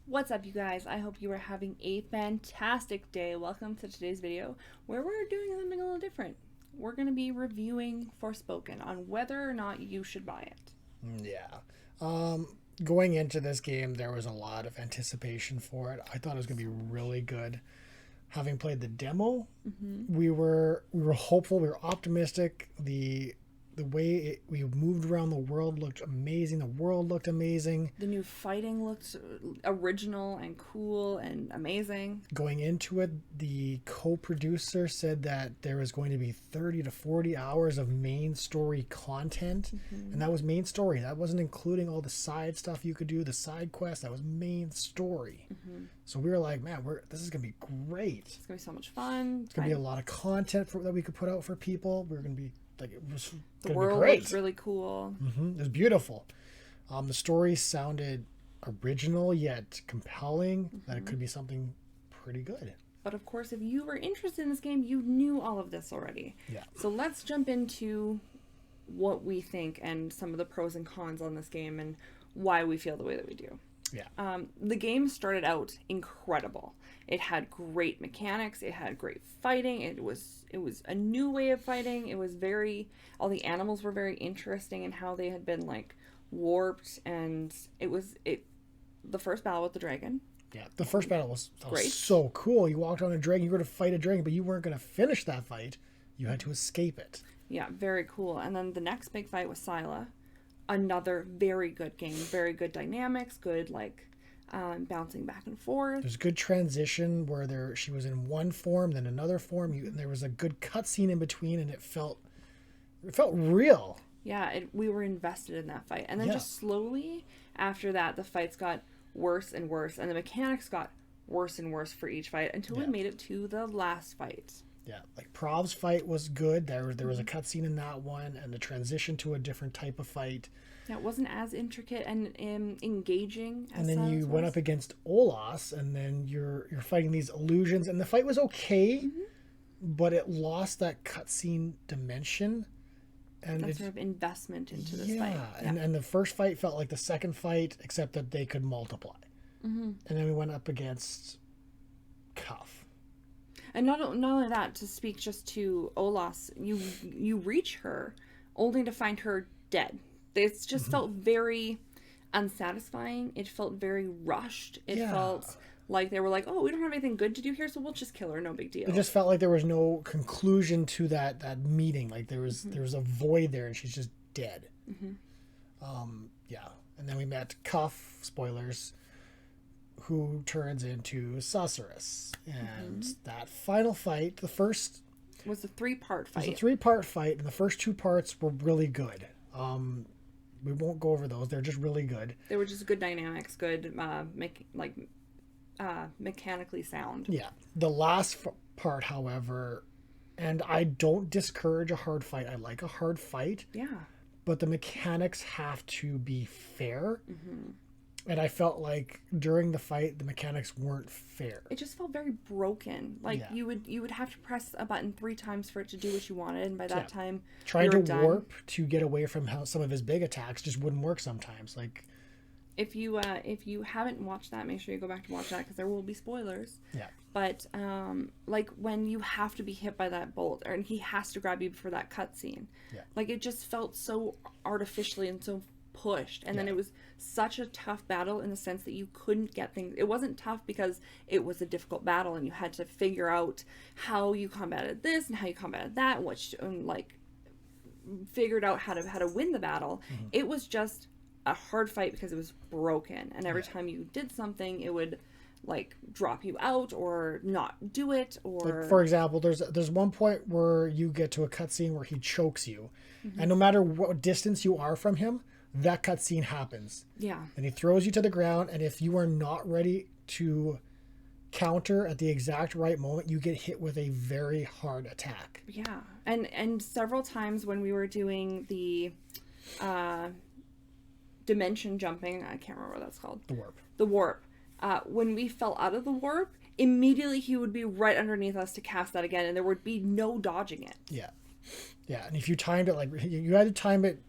What's up, you guys? I hope you are having a fantastic day. Welcome to today's video where we're doing something a little different. We're going to be reviewing Forspoken on whether or not you should buy it. Yeah. Going into this game, there was a lot of anticipation for it. I thought it was going to be really good. Having played the demo, we were hopeful, we were optimistic. The way we moved around the world looked amazing. The world looked amazing. The new fighting looked original and cool and amazing. Going into it, the co-producer said that there was going to be 30 to 40 hours of main story content, and that was main story. That wasn't including all the side stuff you could do, the side quests. That was main story. So we were like, man, this is gonna be great. It's going to be so much fun. It's gonna be a lot of content that we could put out for people. We're gonna be like, it was The gonna be world great. looks really cool. It was beautiful. The story sounded original yet compelling. That it could be something pretty good. But of course, if you were interested in this game, you knew all of this already. Yeah. So let's jump into what we think and some of the pros and cons on this game and why we feel the way that we do. Yeah. The game started out incredible. It had great mechanics. It had great fighting. It was a new way of fighting. It was all the animals were very interesting in how they had been like warped, and the first battle with the dragon. Yeah. The first battle was Great. so cool. You walked on a dragon. You were going to fight a dragon, but you weren't going to finish that fight. You had to escape it. Yeah, very cool. And then the next big fight was Scylla. Another very good game. Very good dynamics. Good bouncing back and forth. There's a good transition where she was in one form, then another form. And there was a good cutscene in between, and it felt real. Yeah, we were invested in that fight. And then Yeah. just slowly after that, the fights got worse and worse, and the mechanics got worse and worse for each fight until we Yeah. made it to the last fight. Yeah, like Prav's fight was good. There was a cutscene in that one, and the transition to a different type of fight. Yeah, it wasn't as intricate and engaging as And then you Silas went was. up against Olas, and then you're fighting these illusions, and the fight was okay, but it lost that cutscene dimension. And That it, sort of investment into this fight. yeah, and the first fight felt like the second fight, except that they could multiply. And then we went up against Cuff. And not only that, to speak just to Olas, you reach her only to find her dead. It's just felt very unsatisfying. It felt very rushed. It Yeah. felt like they were like, oh, we don't have anything good to do here, so we'll just kill her. No big deal. It just felt like there was no conclusion to that meeting. Like there was a void there, and she's just dead. Yeah. And then we met Cuff, spoilers, who turns into Susurrus. And that final fight, the first It was a 3-part was a fight. 3-part fight, and the first 2 parts were really good. We won't go over those; they're just really good. They were just good dynamics, good, mechanically sound. Yeah. The last part, however, and I don't discourage a hard fight. I like a hard fight, Yeah. but the mechanics have to be fair. And I felt like during the fight, the mechanics weren't fair. It just felt very broken. Like Yeah. you would have to press a button 3 times for it to do what you wanted, and by that Yeah. time Trying you to were done. warp to get away from some of his big attacks just wouldn't work sometimes. Like, If you haven't watched that, make sure you go back to watch that because there will be spoilers. yeah. But like when you have to be hit by that bolt, and he has to grab you for that cutscene, Yeah. like it just felt so artificially and so pushed. And then Yeah. it was such a tough battle in the sense that you couldn't get things. It wasn't tough because it was a difficult battle, and you had to figure out how you combated this and how you combated that, and like figured out how to win the battle. It was just a hard fight because it was broken, and every time you did something, it would like drop you out or not do it, or Like, for example, there's one point where you get to a cutscene where he chokes you, and no matter what distance you are from him, that cutscene happens. yeah. And he throws you to the ground, and if you are not ready to counter at the exact right moment, you get hit with a very hard attack. Yeah, and several times when we were doing the dimension jumping, I can't remember what that's called. The warp. The warp. When we fell out of the warp, immediately he would be right underneath us to cast that again, and there would be no dodging it. Yeah. Yeah, and if you timed it, like, you had to time it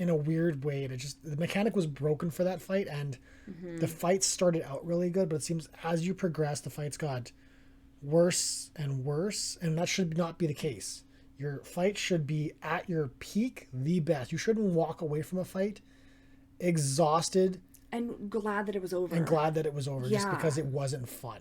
in a weird way, and the mechanic was broken for that fight, and the fight started out really good, but it seems as you progress, the fights got worse and worse, and that should not be the case. Your fight should be at your peak, the best. You shouldn't walk away from a fight exhausted and glad that it was over. Just because it wasn't fun.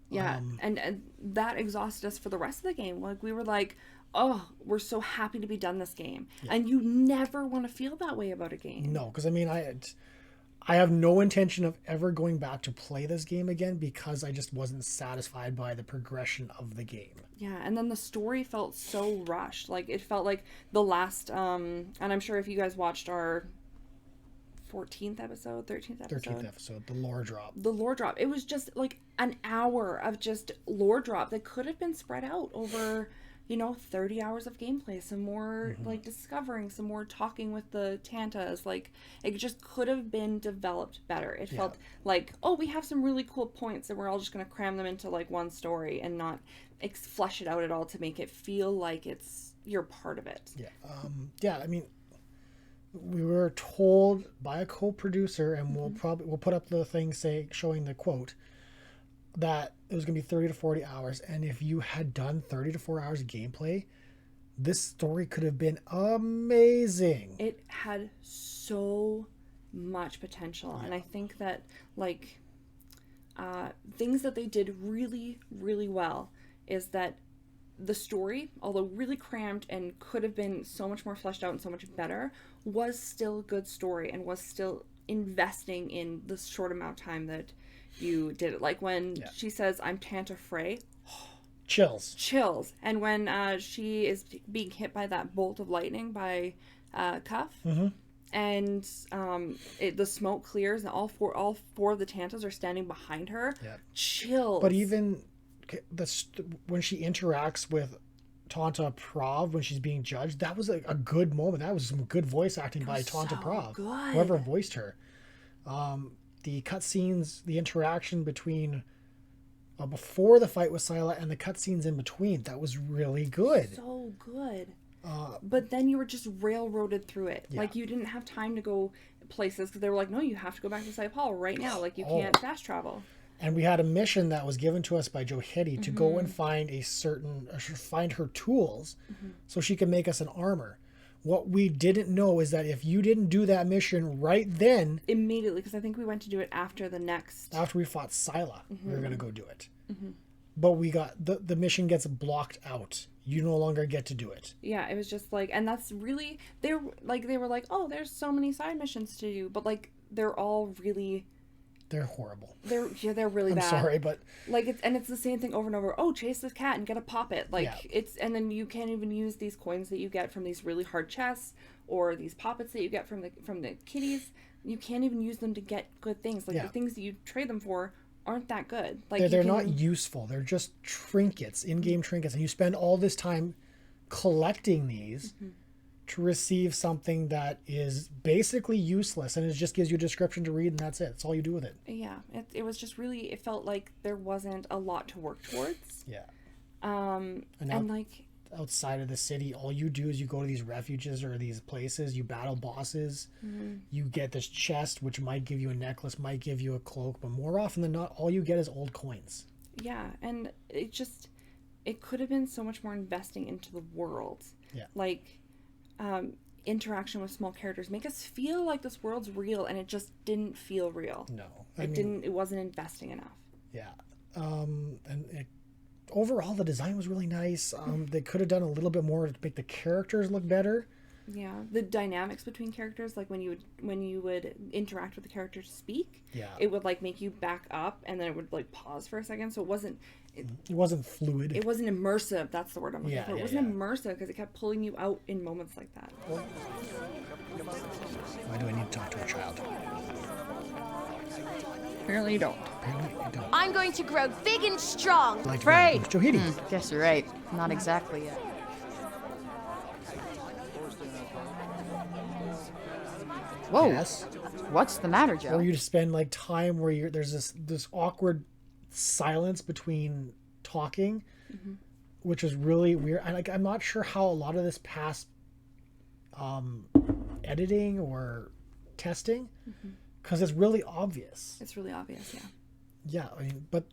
Yeah, and that exhausted us for the rest of the game. Like, we were like, oh, we're so happy to be done this game. Yeah. And you never want to feel that way about a game. No, because I mean, I have no intention of ever going back to play this game again because I just wasn't satisfied by the progression of the game. Yeah, and then the story felt so rushed. Like, it felt like the last, and I'm sure if you guys watched our 13th episode, the lore drop. It was just like an hour of just lore drop that could have been spread out over, 30 hours of gameplay, some more like discovering, some more talking with the Tantas. Like, it just could have been developed better. It felt like, oh, we have some really cool points and we're all just going to cram them into like one story and not flesh it out at all to make it feel like you're part of it. I mean, we were told by a co-producer, and we'll put up the thing showing the quote, that it was going to be 30 to 40 hours. And if you had done 30 to 40 hours of gameplay, this story could have been amazing. It had so much potential. And I think that, like, things that they did really, really well is that the story, although really cramped and could have been so much more fleshed out and so much better, was still a good story and was still investing in the short amount of time that you did it. Like when she says, "I'm Tanta Frey," chills. And when she is being hit by that bolt of lightning by Cuff, and the smoke clears and all four of the Tantas are standing behind her, chills. But even when she interacts with Tanta Prav when she's being judged, that was a good moment. That was some good voice acting by Tanta Prav, whoever voiced her. The cutscenes, the interaction between before the fight with Scylla and the cutscenes in between, that was really good. So good. But then you were just railroaded through it. Like, you didn't have time to go places because they were like, no, you have to go back to St. Paul right now. Like, you can't fast travel. And we had a mission that was given to us by Joe Hedy to go and find find her tools so she could make us an armor. What we didn't know is that if you didn't do that mission right then... Immediately, because I think we went to do it after we fought Scylla, we were going to go do it. But we got... The mission gets blocked out. You no longer get to do it. Yeah, it was just like... And that's really... They were like, oh, there's so many side missions to do. But, like, they're all really... They're horrible. They're really bad. I'm sorry, but like it's the same thing over and over. Oh, chase this cat and get a poppet. And then you can't even use these coins that you get from these really hard chests or these poppets that you get from the kitties. You can't even use them to get good things. Like the things that you trade them for aren't that good. Like they're not useful. They're just trinkets, in-game trinkets, and you spend all this time collecting these. To receive something that is basically useless, and it just gives you a description to read, and that's it. That's all you do with it. Yeah, it was just really, it felt like there wasn't a lot to work towards. Yeah. And like outside of the city, all you do is you go to these refuges or these places, you battle bosses, you get this chest, which might give you a necklace, might give you a cloak, but more often than not, all you get is old coins. Yeah, and it could have been so much more investing into the world. Yeah. Like, interaction with small characters make us feel like this world's real, and it just didn't feel real. No, it wasn't investing enough. Yeah. Overall the design was really nice. They could have done a little bit more to make the characters look better. Yeah, the dynamics between characters, like when you would interact with the character to speak, it would like make you back up and then it would like pause for a second, so it wasn't fluid. It wasn't immersive. That's the word I'm looking for. It wasn't immersive because it kept pulling you out in moments like that. Why do I need to talk to a child? Apparently you don't. I'm going to grow big and strong. Right. Joe Hedy. Guess you're right. Not exactly yet. Whoa. Yes. What's the matter, Joe? Or you to spend like time where there's this awkward silence between talking, which is really weird. And like, I'm not sure how a lot of this past editing or testing, because it's really obvious. It's really obvious, yeah. Yeah, I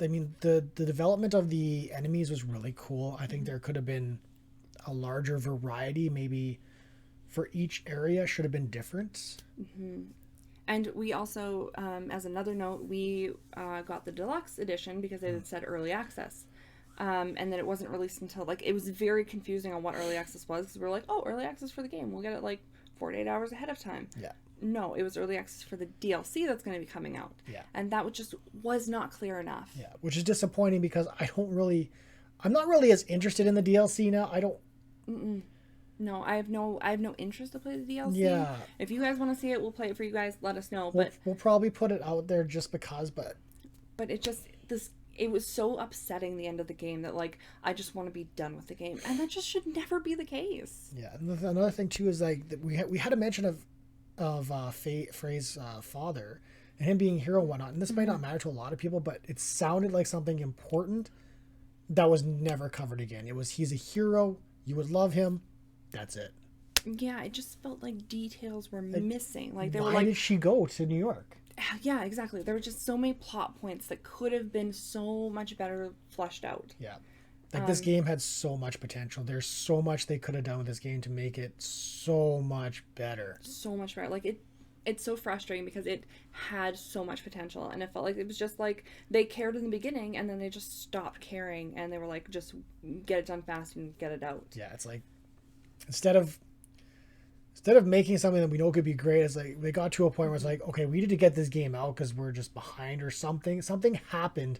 mean, the development of the enemies was really cool. I think there could have been a larger variety, maybe for each area should have been different. And we also, as another note, we got the deluxe edition because it had said early access. And then it wasn't released until, like, it was very confusing on what early access was, because we were like, oh, early access for the game. We'll get it, like, 48 hours ahead of time. Yeah. No, it was early access for the DLC that's going to be coming out. Yeah. And that just was not clear enough. Yeah, which is disappointing because I'm not really as interested in the DLC now. I don't. No, I have no interest to play the DLC. Yeah. If you guys want to see it, we'll play it for you guys. Let us know. We'll probably put it out there just because, but it was so upsetting, the end of the game, that, like, I just want to be done with the game, and that just should never be the case. yeah. And another thing too is, like, that we had a mention of Frey's father and him being hero and whatnot, and this might not matter to a lot of people, but it sounded like something important that was never covered again. It was, he's a hero, you would love him, that's it. Yeah, it just felt like details were missing. Like, they were Why like, did she go to New York? yeah, exactly. There were just so many plot points that could have been so much better fleshed out. Yeah. Like, this game had so much potential. There's so much they could have done with this game to make it so much better. So much better. Like, it's so frustrating because it had so much potential, and it felt like it was just like they cared in the beginning and then they just stopped caring, and they were like, just get it done fast and get it out. Yeah, it's like, instead of making something that we know could be great, it's like they got to a point where it's like, okay, we need to get this game out because we're just behind or something. Something happened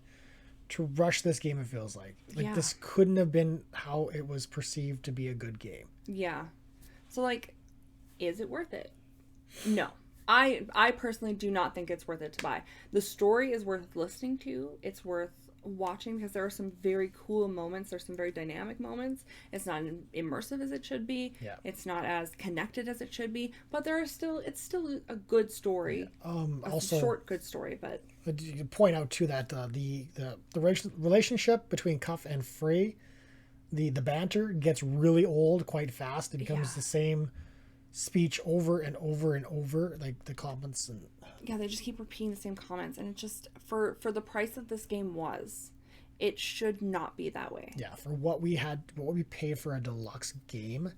to rush this game, it feels like. Yeah. This couldn't have been how it was perceived to be a good game. Yeah. So, like, is it worth it? No. I personally do not think it's worth it to buy. The story is worth listening to. It's worth watching because there are some very cool moments. There's some very dynamic moments. It's not immersive as it should be. Yeah. It's not as connected as it should be. But it's still a good story. Also, a short good story. But you point out too that the relationship between Cuff and Frey, the banter gets really old quite fast. It becomes the same speech over and over and over, like the comments, and yeah, they just keep repeating the same comments, and it just, for the price that this game was, it should not be that way. Yeah, for what we paid for a deluxe game,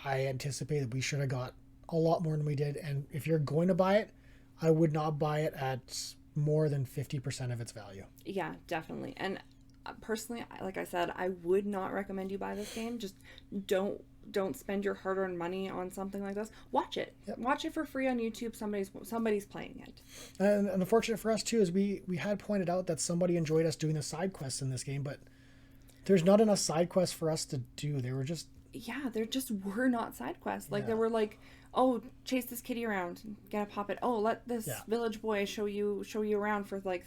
I anticipate that we should have got a lot more than we did. And if you're going to buy it, I would not buy it at more than 50% of its value. Yeah, definitely. And personally, like I said, I would not recommend you buy this game. Just don't spend your hard-earned money on something like this. Watch it. Yep. Watch it for free on YouTube. Somebody's playing it. And unfortunate for us too is we had pointed out that somebody enjoyed us doing the side quests in this game, but there's not enough side quests for us to do. They were just there just were not side quests. Like, Yeah. there were like, oh, chase this kitty around, get a puppet. Oh, let this village boy show you around for like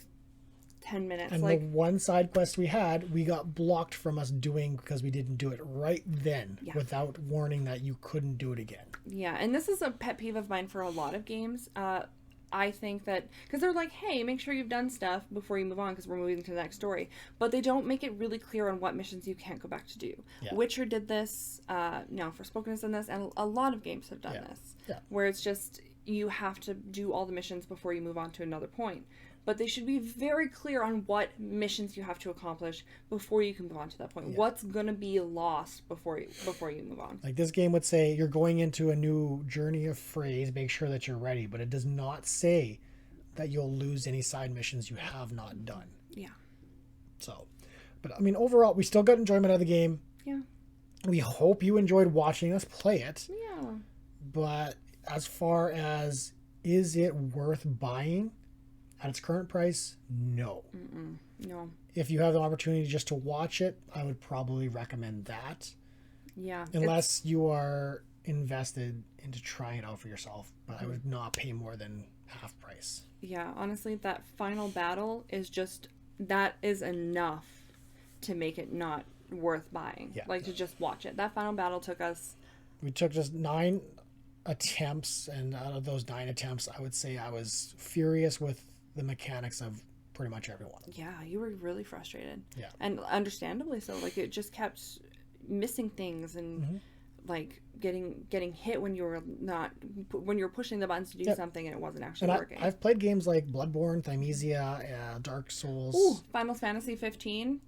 10 minutes. And like, the one side quest we had, we got blocked from us doing because we didn't do it right then without warning that you couldn't do it again. Yeah, and this is a pet peeve of mine for a lot of games. I think that, because they're like, hey, make sure you've done stuff before you move on because we're moving to the next story. But they don't make it really clear on what missions you can't go back to do. Yeah. Witcher did this, Forspoken has done this, and a lot of games have done this. Yeah. Where it's just, you have to do all the missions before you move on to another point. But they should be very clear on what missions you have to accomplish before you can move on to that point. Yeah. What's going to be lost before you move on. Like, this game would say, you're going into a new journey of phrase, make sure that you're ready. But it does not say that you'll lose any side missions you have not done. Yeah. So, but I mean, overall, we still got enjoyment out of the game. Yeah. We hope you enjoyed watching us play it. Yeah. But as far as, is it worth buying at its current price? No. No. If you have the opportunity just to watch it, I would probably recommend that. Yeah. Unless you are invested into trying it out for yourself. But I would not pay more than half price. Yeah, honestly, that final battle is just, that is enough to make it not worth buying. Yeah. Like, to just watch it. That final battle took us... We took just 9 attempts, and out of those 9 attempts, I would say I was furious with the mechanics of pretty much everyone. Yeah, you were really frustrated. Yeah. And understandably so. Like, it just kept missing things and like getting hit when you were pushing the buttons to do something and it wasn't actually working. I've played games like Bloodborne, Thymesia, Dark Souls. Ooh, Final Fantasy 15.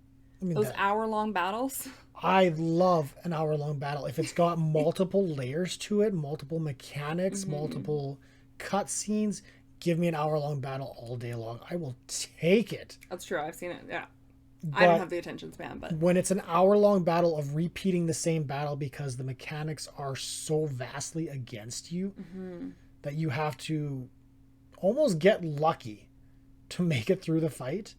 I mean, those hour-long battles. I love an hour-long battle if it's got multiple layers to it, multiple mechanics, multiple cutscenes. Give me an hour-long battle all day long. I will take it. That's true. I've seen it. Yeah. But I don't have the attention span, but when it's an hour-long battle of repeating the same battle because the mechanics are so vastly against you that you have to almost get lucky to make it through the fight,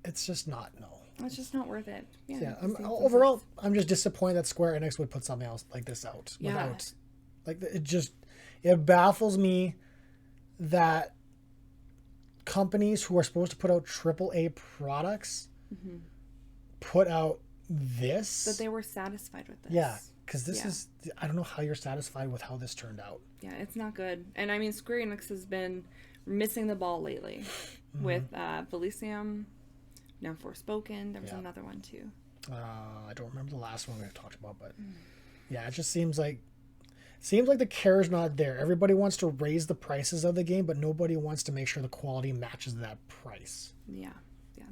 it's just not, it's just not worth it. Yeah. Overall, I'm just disappointed that Square Enix would put something else like this out without, like, it baffles me that companies who are supposed to put out AAA products put out this. That they were satisfied with this. Yeah, because this is, I don't know how you're satisfied with how this turned out. Yeah, it's not good. And I mean, Square Enix has been missing the ball lately with Elysium, now Forspoken. There was another one too. I don't remember the last one we talked about, but yeah, it just seems like the care is not there. Everybody wants to raise the prices of the game, but nobody wants to make sure the quality matches that price. Yeah.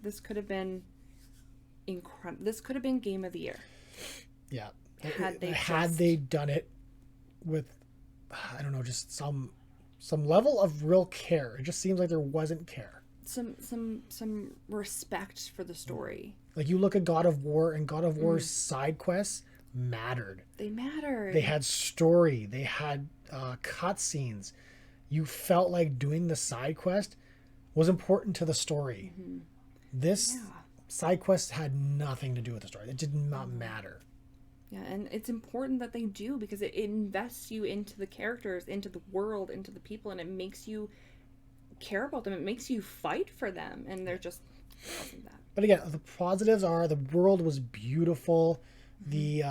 This could have been incredible. This could have been Game of the Year. Yeah. Had they done it with, I don't know, just some level of real care. It just seems like there wasn't care. Some respect for the story. Like, you look at God of War, and God of War's side quests mattered. They mattered. They had story. They had cutscenes. You felt like doing the side quest was important to the story. This side quest had nothing to do with the story. It did not matter. Yeah, and it's important that they do because it invests you into the characters, into the world, into the people, and it makes you care about them. It makes you fight for them, and they're just wasn't that. But again, the positives are the world was beautiful. The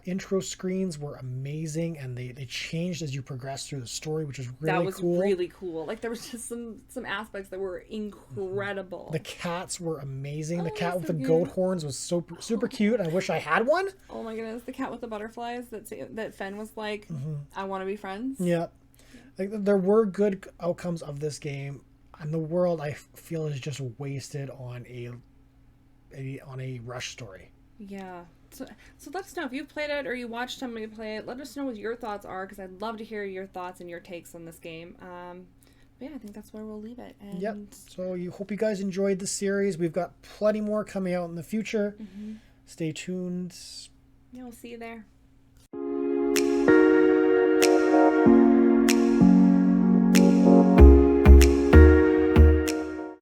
intro screens were amazing, and they changed as you progressed through the story, which was really cool. That was really cool. Like, there was just some aspects that were incredible. The cats were amazing. The cat with the goat horns was super cute. I wish I had one. Oh my goodness, the cat with the butterflies that Fen was like, I want to be friends. Yeah. Like, there were good outcomes of this game, and the world, I feel, is just wasted on a rush story. Yeah. So let us know if you've played it or you watched somebody play it. Let us know what your thoughts are, because I'd love to hear your thoughts and your takes on this game. But yeah, I think that's where we'll leave it. And yep. So hope you guys enjoyed the series. We've got plenty more coming out in the future. Stay tuned. Yeah, we'll see you there.